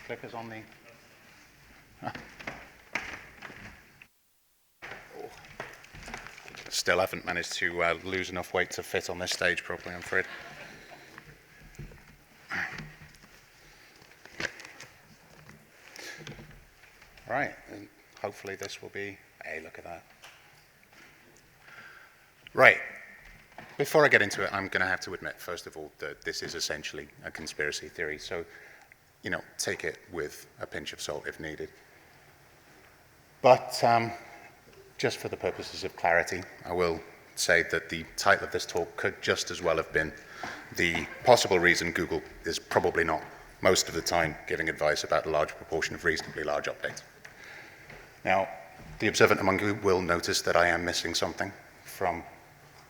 clickers on the... Still haven't managed to lose enough weight to fit on this stage properly, I'm afraid. Right, and hopefully this will be... Hey, look at that. Right. Before I get into it, I'm going to have to admit, first of all, that this is essentially a conspiracy theory. So, you know, take it with a pinch of salt if needed. But just for the purposes of clarity, I will say that the title of this talk could just as well have been the possible reason Google is probably not, most of the time, giving advice about a large proportion of reasonably large updates. Now, the observant among you will notice that I am missing something from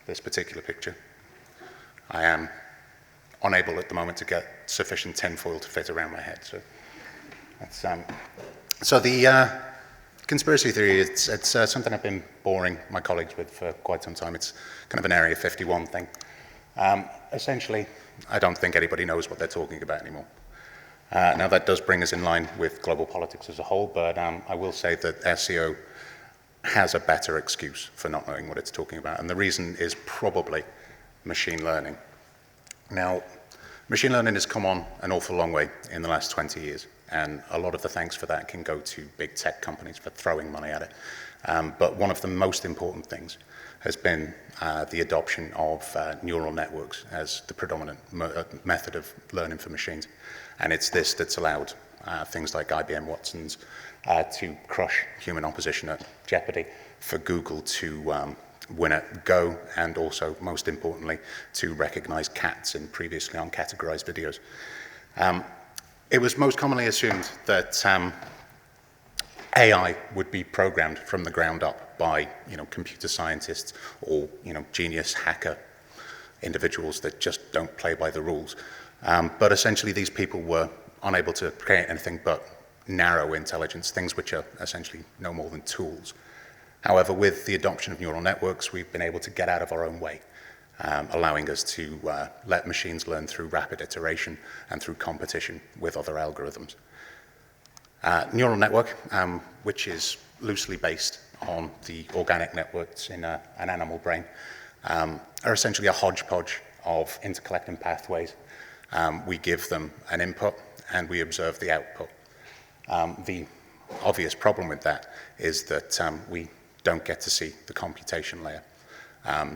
this particular picture. I am unable at the moment to get sufficient tinfoil to fit around my head. So that's so the conspiracy theory, it's something I've been boring my colleagues with for quite some time. It's kind of an Area 51 thing. Essentially, I don't think anybody knows what they're talking about anymore. Now that does bring us in line with global politics as a whole, but I will say that SEO has a better excuse for not knowing what it's talking about, and the reason is probably machine learning. Now, machine learning has come on an awful long way in the last 20 years, and a lot of the thanks for that can go to big tech companies for throwing money at it. But one of the most important things has been the adoption of neural networks as the predominant method of learning for machines. And it's this that's allowed things like IBM Watson's to crush human opposition at Jeopardy, for Google to win at Go, and also, most importantly, to recognize cats in previously uncategorized videos. It was most commonly assumed that AI would be programmed from the ground up by, computer scientists or, genius hacker individuals that just don't play by the rules. But essentially, these people were unable to create anything but narrow intelligence, things which are essentially no more than tools. However, with the adoption of neural networks, we've been able to get out of our own way, allowing us to let machines learn through rapid iteration and through competition with other algorithms. Neural network, which is loosely based on the organic networks in an animal brain, are essentially a hodgepodge of intercollecting pathways. We give them an input and we observe the output. The obvious problem with that is that we don't get to see the computation layer.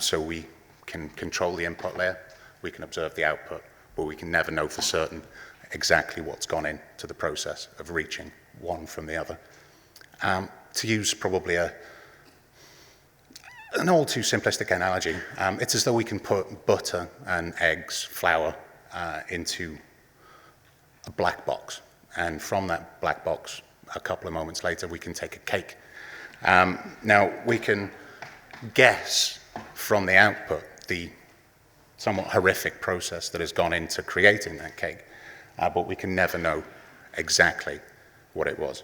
So we can control the input layer, we can observe the output, but we can never know for certain exactly what's gone into the process of reaching one from the other. To use probably an all too simplistic analogy, it's as though we can put butter and eggs, flour, into a black box. And from that black box, a couple of moments later, we can take a cake. Now, we can guess from the output the somewhat horrific process that has gone into creating that cake, but we can never know exactly what it was.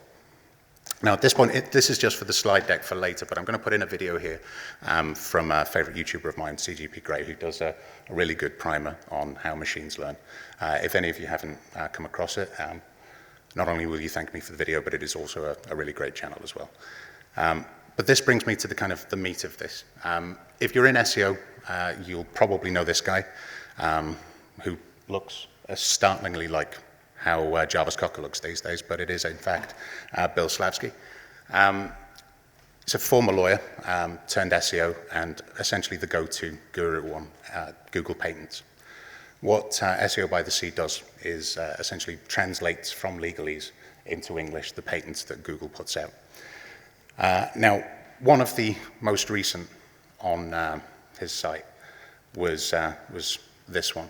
Now, at this point, this is just for the slide deck for later, but I'm going to put in a video here from a favorite YouTuber of mine, CGP Grey, who does a really good primer on how machines learn. If any of you haven't come across it, not only will you thank me for the video, but it is also a really great channel as well. But this brings me to the meat of this. If you're in SEO, you'll probably know this guy, who looks startlingly like how Jarvis Cocker looks these days, but it is in fact Bill Slavsky. He's a former lawyer turned SEO and essentially the go-to guru on Google patents. What SEO by the Sea does is essentially translates from legalese into English the patents that Google puts out. Now, one of the most recent on his site was this one,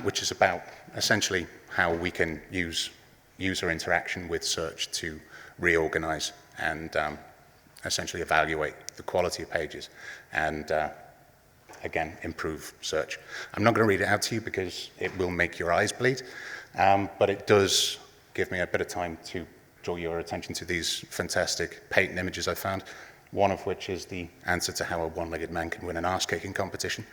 which is about essentially how we can use user interaction with search to reorganize and essentially evaluate the quality of pages and again, improve search. I'm not going to read it out to you because it will make your eyes bleed, but it does give me a bit of time to draw your attention to these fantastic patent images I found, one of which is the answer to how a one-legged man can win an arse-kicking competition.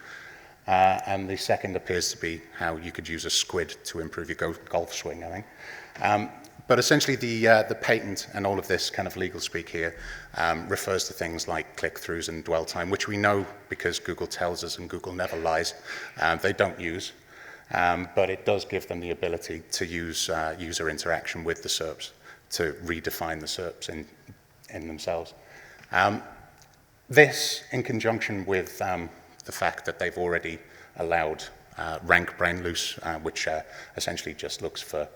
And the second appears to be how you could use a squid to improve your golf swing, I think. But essentially, the patent and all of this kind of legal speak here refers to things like click-throughs and dwell time, which we know because Google tells us, and Google never lies, they don't use. But it does give them the ability to use user interaction with the SERPs to redefine the SERPs in themselves. This, in conjunction with the fact that they've already allowed RankBrain loose, which essentially just looks for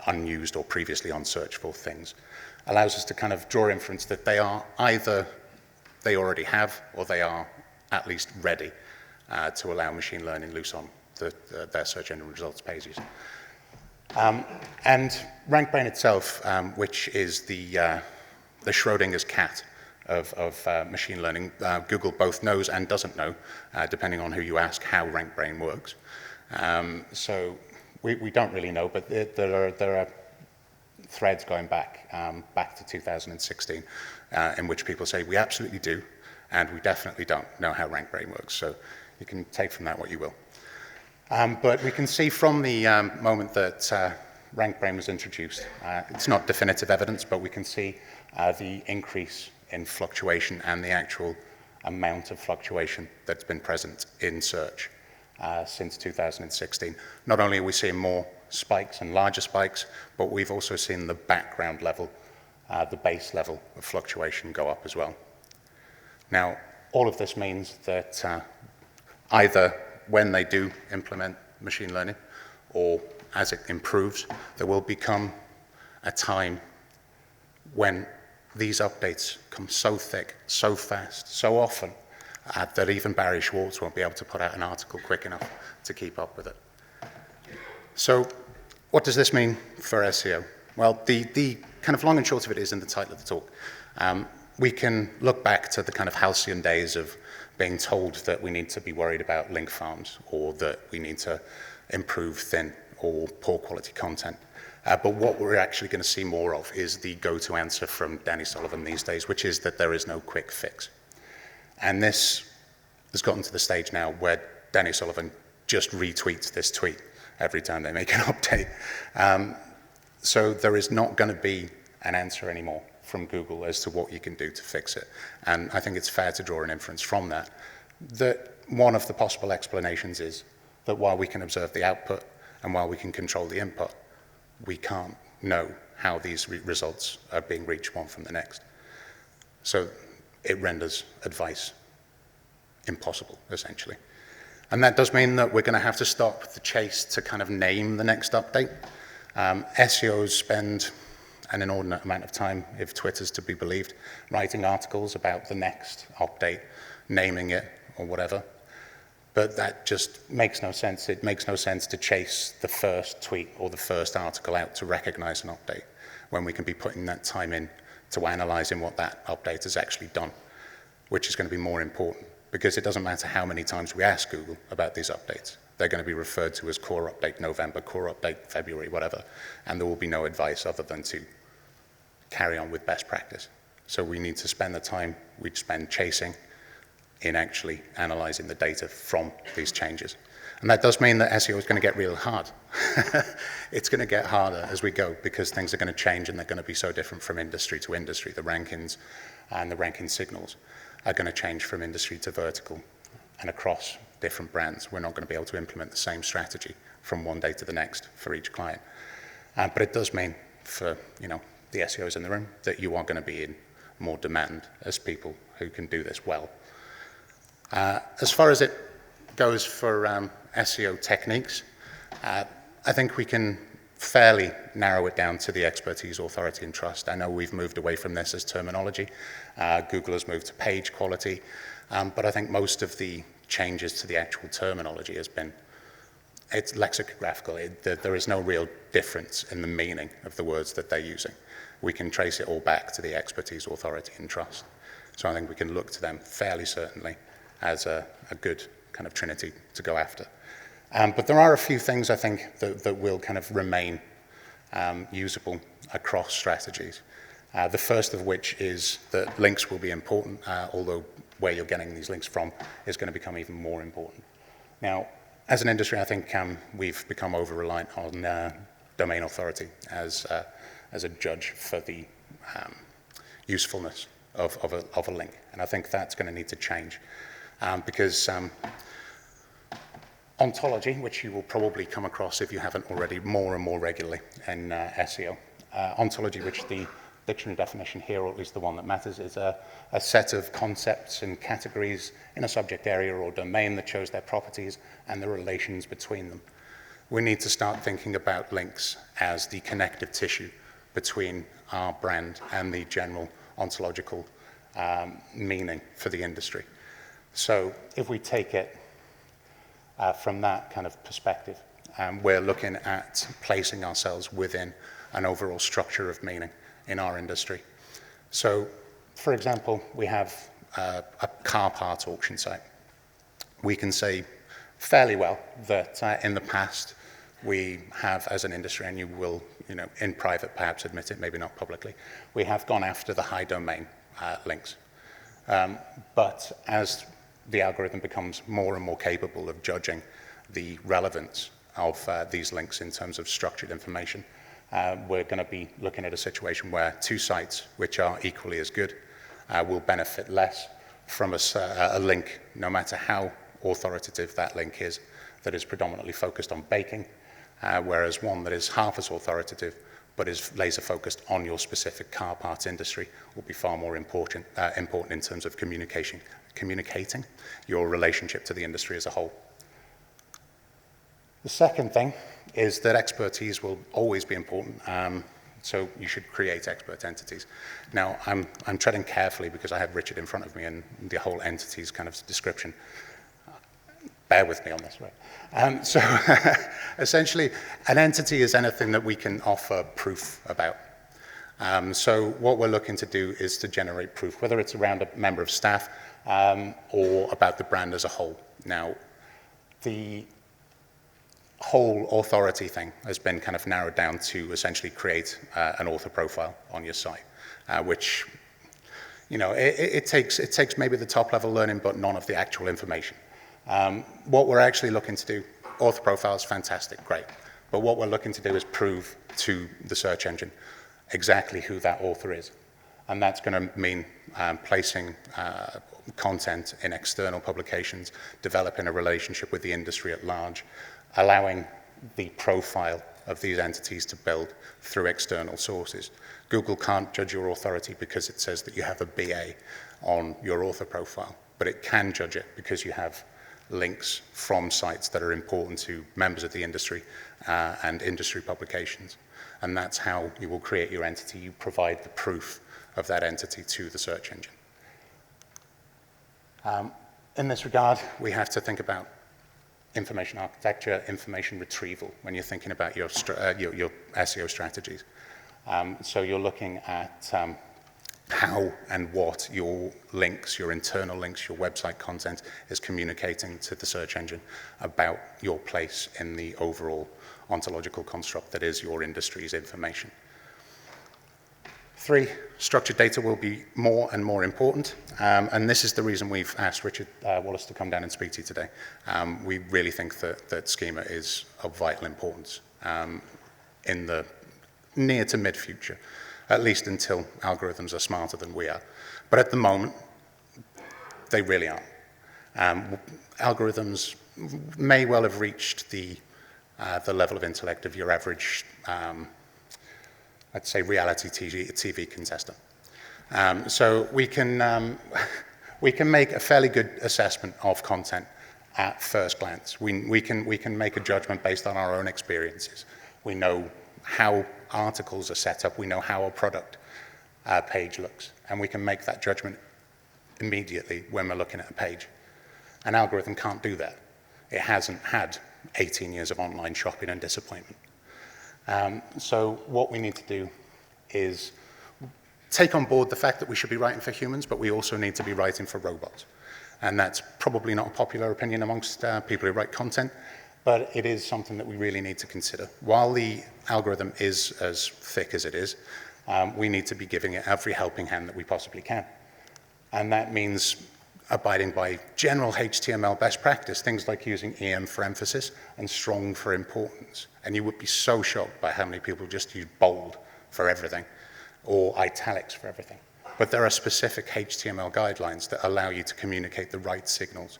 unused or previously unsearched for things, allows us to kind of draw inference that they are either they already have or they are at least ready to allow machine learning loose on their search engine results pages. And RankBrain itself, which is the Schrodinger's cat of machine learning, Google both knows and doesn't know, depending on who you ask, how RankBrain works. So we don't really know, but there are threads going back to 2016 in which people say we absolutely do, and we definitely don't know how RankBrain works. So you can take from that what you will. But we can see from the moment that RankBrain was introduced, it's not definitive evidence, but we can see the increase in fluctuation and the actual amount of fluctuation that's been present in search since 2016. Not only are we seeing more spikes and larger spikes, but we've also seen the background level, the base level of fluctuation go up as well. Now, all of this means that either when they do implement machine learning or as it improves, there will become a time when these updates come so thick, so fast, so often, that even Barry Schwartz won't be able to put out an article quick enough to keep up with it. So what does this mean for SEO? Well, the kind of long and short of it is in the title of the talk. We can look back to the kind of halcyon days of being told that we need to be worried about link farms or that we need to improve thin or poor quality content. But what we're actually going to see more of is the go-to answer from Danny Sullivan these days, which is that there is no quick fix. And this has gotten to the stage now where Danny Sullivan just retweets this tweet every time they make an update. So there is not going to be an answer anymore from Google as to what you can do to fix it. And I think it's fair to draw an inference from that, that one of the possible explanations is that while we can observe the output and while we can control the input, we can't know how these results are being reached one from the next. So it renders advice impossible, essentially. And that does mean that we're going to have to stop the chase to kind of name the next update. SEOs spend an inordinate amount of time, if Twitter's to be believed, writing articles about the next update, naming it or whatever. But that just makes no sense. It makes no sense to chase the first tweet or the first article out to recognize an update when we can be putting that time in to analyzing what that update has actually done, which is going to be more important because it doesn't matter how many times we ask Google about these updates. They're going to be referred to as core update November, core update February, whatever, and there will be no advice other than to carry on with best practice. So we need to spend the time we'd spend chasing in actually analyzing the data from these changes. And that does mean that SEO is going to get real hard. It's going to get harder as we go because things are going to change and they're going to be so different from industry to industry. The rankings and the ranking signals are going to change from industry to vertical and across different brands. We're not going to be able to implement the same strategy from one day to the next for each client. But it does mean for the SEOs in the room that you are going to be in more demand as people who can do this well. As far as it goes for SEO techniques, I think we can fairly narrow it down to the expertise, authority, and trust. I know we've moved away from this as terminology. Google has moved to page quality, but I think most of the changes to the actual terminology has been, it's lexicographical. There is no real difference in the meaning of the words that they're using. We can trace it all back to the expertise, authority, and trust. So I think we can look to them fairly certainly as a good kind of trinity to go after. But there are a few things I think that will kind of remain usable across strategies. The first of which is that links will be important, although where you're getting these links from is going to become even more important. Now, as an industry, I think we've become over-reliant on domain authority as as a judge for the usefulness of a link. And I think that's going to need to change because ontology, which you will probably come across if you haven't already more and more regularly in SEO, ontology, which the dictionary definition here, or at least the one that matters, is a set of concepts and categories in a subject area or domain that shows their properties and the relations between them. We need to start thinking about links as the connective tissue between our brand and the general ontological meaning for the industry. So if we take it from that kind of perspective, we're looking at placing ourselves within an overall structure of meaning in our industry. So, for example, we have a car part auction site. We can say fairly well that in the past we have, as an industry, and you will, in private perhaps admit it, maybe not publicly, we have gone after the high domain links. But as the algorithm becomes more and more capable of judging the relevance of these links in terms of structured information, we're going to be looking at a situation where two sites which are equally as good will benefit less from a link, no matter how authoritative that link is, that is predominantly focused on baking, whereas one that is half as authoritative but is laser focused on your specific car parts industry will be far more important in terms of communicating your relationship to the industry as a whole. The second thing is that expertise will always be important, so you should create expert entities. Now, I'm treading carefully because I have Richard in front of me and the whole entities kind of description. Bear with me on this, right? So essentially, an entity is anything that we can offer proof about. So what we're looking to do is to generate proof, whether it's around a member of staff or about the brand as a whole. Now, the whole authority thing has been kind of narrowed down to essentially create an author profile on your site, which, it takes maybe the top level learning, but none of the actual information. What we're actually looking to do, author profile is fantastic, great. But what we're looking to do is prove to the search engine exactly who that author is. And that's going to mean placing content in external publications, developing a relationship with the industry at large, allowing the profile of these entities to build through external sources. Google can't judge your authority because it says that you have a BA on your author profile, but it can judge it because you have links from sites that are important to members of the industry and industry publications. And that's how you will create your entity. You provide the proof of that entity to the search engine. In this regard, we have to think about information architecture, information retrieval when you're thinking about your SEO strategies. So you're looking at how and what your links, your internal links, your website content is communicating to the search engine about your place in the overall ontological construct that is your industry's information. 3, structured data will be more and more important, and this is the reason we've asked Richard Wallace to come down and speak to you today. We really think that Schema is of vital importance in the near to mid-future, at least until algorithms are smarter than we are. But at the moment, they really aren't. Algorithms may well have reached the level of intellect of your average I'd say reality TV contestant. So we can make a fairly good assessment of content at first glance. We can make a judgment based on our own experiences. We know how articles are set up. We know how a product page looks, and we can make that judgment immediately when we're looking at a page. An algorithm can't do that. It hasn't had 18 years of online shopping and disappointment. So what we need to do is take on board the fact that we should be writing for humans, but we also need to be writing for robots. And that's probably not a popular opinion amongst people who write content, but it is something that we really need to consider. While the algorithm is as thick as it is, we need to be giving it every helping hand that we possibly can. And that means abiding by general HTML best practice, things like using EM for emphasis and strong for importance. And you would be so shocked by how many people just use bold for everything, or italics for everything. But there are specific HTML guidelines that allow you to communicate the right signals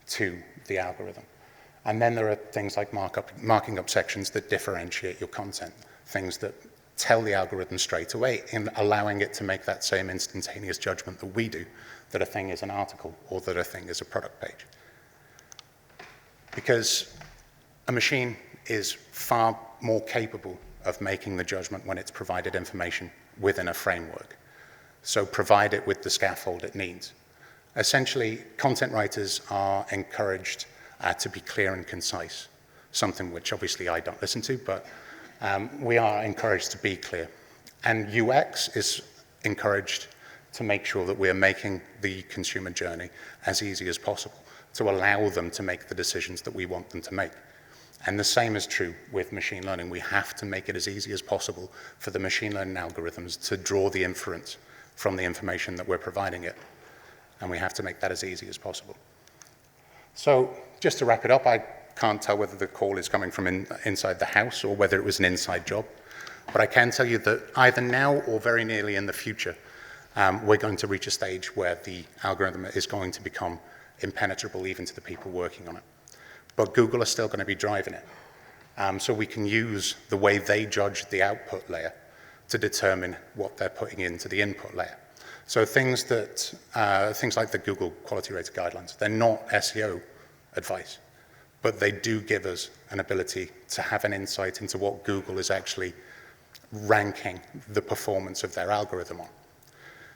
to the algorithm. And then there are things like marking up sections that differentiate your content, things that tell the algorithm straight away in allowing it to make that same instantaneous judgment that we do, that a thing is an article or that a thing is a product page. Because a machine is far more capable of making the judgment when it's provided information within a framework. So provide it with the scaffold it needs. Essentially, content writers are encouraged to be clear and concise, something which obviously I don't listen to, but we are encouraged to be clear. And UX is encouraged to make sure that we are making the consumer journey as easy as possible, to allow them to make the decisions that we want them to make. And the same is true with machine learning. We have to make it as easy as possible for the machine learning algorithms to draw the inference from the information that we're providing it. And we have to make that as easy as possible. So just to wrap it up, I can't tell whether the call is coming from inside the house or whether it was an inside job. But I can tell you that either now or very nearly in the future, we're going to reach a stage where the algorithm is going to become impenetrable even to the people working on it. But Google is still going to be driving it. So we can use the way they judge the output layer to determine what they're putting into the input layer. So things like the Google Quality Rated Guidelines, they're not SEO advice, but they do give us an ability to have an insight into what Google is actually ranking the performance of their algorithm on.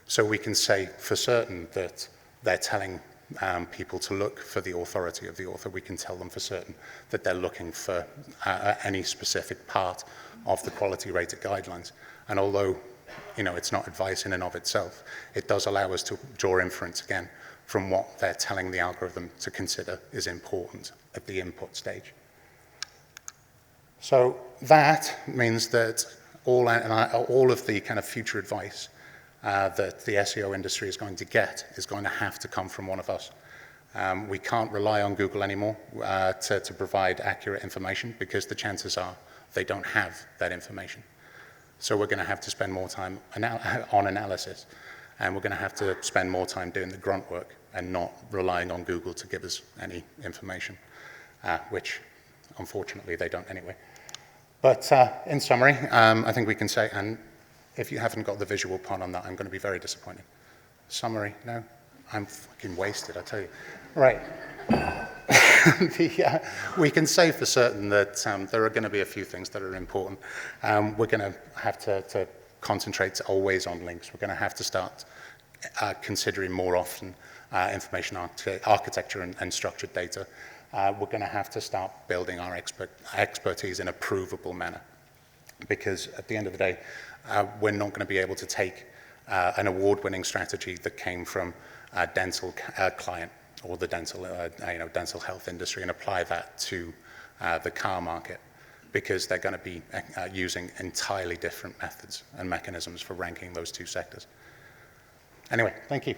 So we can say for certain that they're telling people to look for the authority of the author. We can tell them for certain that they're looking for any specific part of the quality rated guidelines. And although it's not advice in and of itself, it does allow us to draw inference again from what they're telling the algorithm to consider is important at the input stage. So that means that all of the kind of future advice that the SEO industry is going to get is going to have to come from one of us. We can't rely on Google anymore to provide accurate information because the chances are they don't have that information. So we're going to have to spend more time on analysis, and we're going to have to spend more time doing the grunt work and not relying on Google to give us any information, which unfortunately they don't anyway. But in summary, I think we can say, and if you haven't got the visual pun on that, I'm going to be very disappointed. Summary, no? I'm fucking wasted, I tell you. Right. We can say for certain that there are going to be a few things that are important. We're going to have to concentrate always on links. We're going to have to start considering more often information architecture and structured data. We're going to have to start building our expertise in a provable manner. Because at the end of the day, we're not going to be able to take an award-winning strategy that came from a dental client or the dental health industry and apply that to the car market, because they're going to be using entirely different methods and mechanisms for ranking those two sectors. Anyway, thank you.